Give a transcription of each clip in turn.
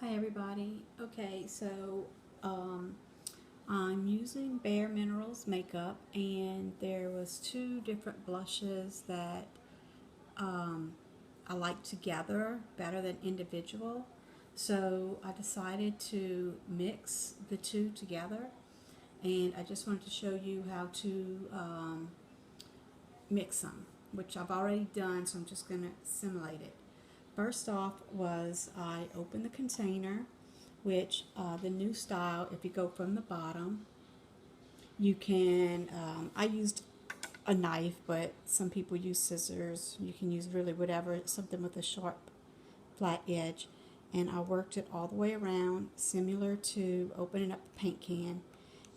Hi everybody. Okay, so um, I'm using bareMinerals makeup, and there was two different blushes that um, I like together better than individual. So I decided to mix the two together, and I just wanted to show you how to mix them, which I've already done. So I'm just going to simulate it. First off was I opened the container, which the new style, if you go from the bottom, you can, I used a knife, but some people use scissors. You can use really whatever, something with a sharp, flat edge. And I worked it all the way around, similar to opening up a paint can,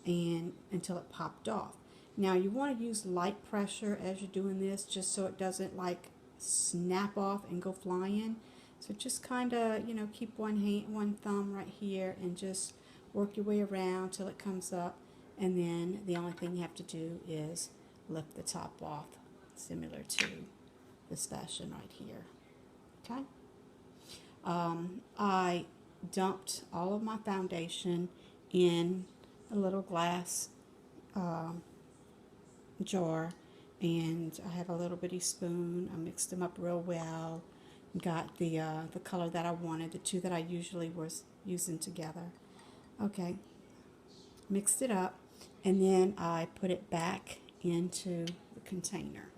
and until it popped off. Now you want to use light pressure as you're doing this, just so it doesn't like snap off and go flying. So just kind of, keep one thumb right here, and just work your way around till it comes up. And then the only thing you have to do is lift the top off, similar to this fashion right here. Okay. I dumped all of my foundation in a little glass um, jar, and I have a little bitty spoon. I mixed them up real well. Got the color that I wanted, the two that I usually was using together. Okay, mixed it up, and then I put it back into the container,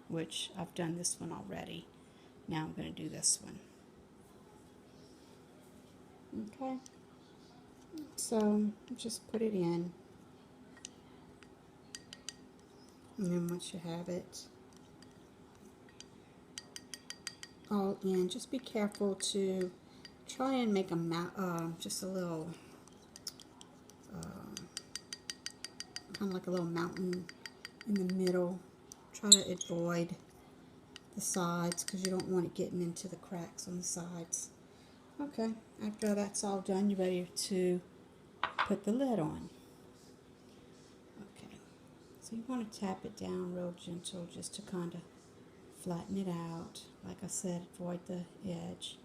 which I've done this one already. Now I'm going to do this one. Okay, so just put it in, and then once you have it all in, just be careful to try and make just a little, kind of like a little mountain in the middle. Try to avoid the sides because you don't want it getting into the cracks on the sides. Okay, after that's all done, you're ready to put the lid on. Okay, so you want to tap it down real gentle just to kind of flatten it out. Like I said, avoid the edge.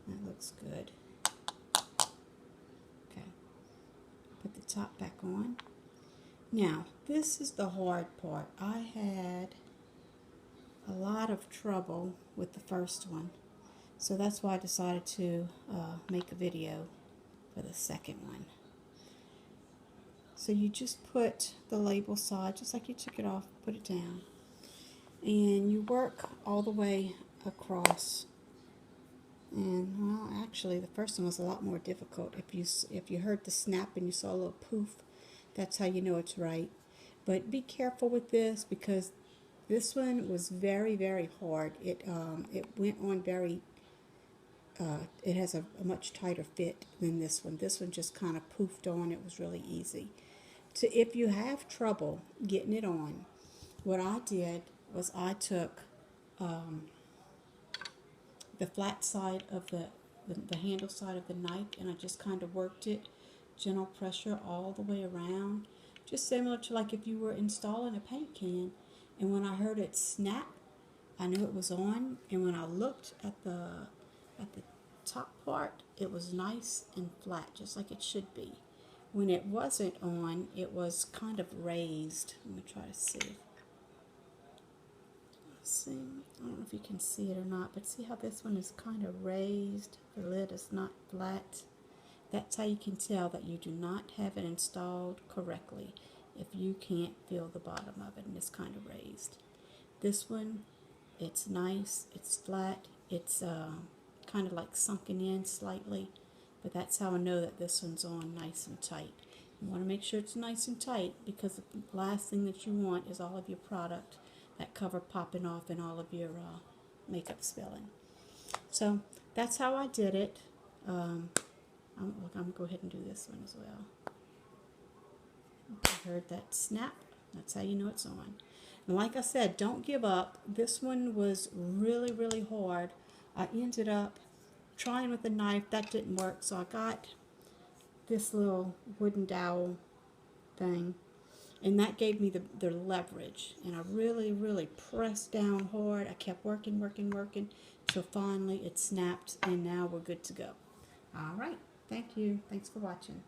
That looks good. Okay, put the top back on. Now, this is the hard part. I had a lot of trouble with the first one, so that's why I decided to make a video for the second one. So you just put the label side, just like you took it off, put it down, and you work all the way across. And well, actually, the first one was a lot more difficult. If you heard the snap and you saw a little poof, that's how you know it's right. But be careful with this, because this one was very, very hard. It went on very. It has a much tighter fit than this one. This one just kind of poofed on. It was really easy. So if you have trouble getting it on, what I did was I took the flat side of the handle side of the knife, and I just kind of worked it, gentle pressure all the way around, just similar to like if you were installing a paint can. And when I heard it snap, I knew it was on. And when I looked at the top part, it was nice and flat, just like it should be. When it wasn't on, it was kind of raised. Let me try to see. See, I don't know if you can see it or not, but see how this one is kind of raised? The lid is not flat. That's how you can tell that you do not have it installed correctly, if you can't feel the bottom of it and it's kind of raised. This one, it's nice, it's flat, it's kind of like sunken in slightly, but that's how I know that this one's on nice and tight. You want to make sure it's nice and tight, because the last thing that you want is all of your product, that cover, popping off and all of your makeup spilling. So that's how I did it. I'm going to go ahead and do this one as well. I heard that snap. That's how you know it's on. And like I said, don't give up. This one was really, really hard. I ended up trying with a knife. That didn't work, so I got this little wooden dowel thing, and that gave me the leverage. And I really, really pressed down hard. I kept working, till finally it snapped, and now we're good to go. All right. Thank you. Thanks for watching.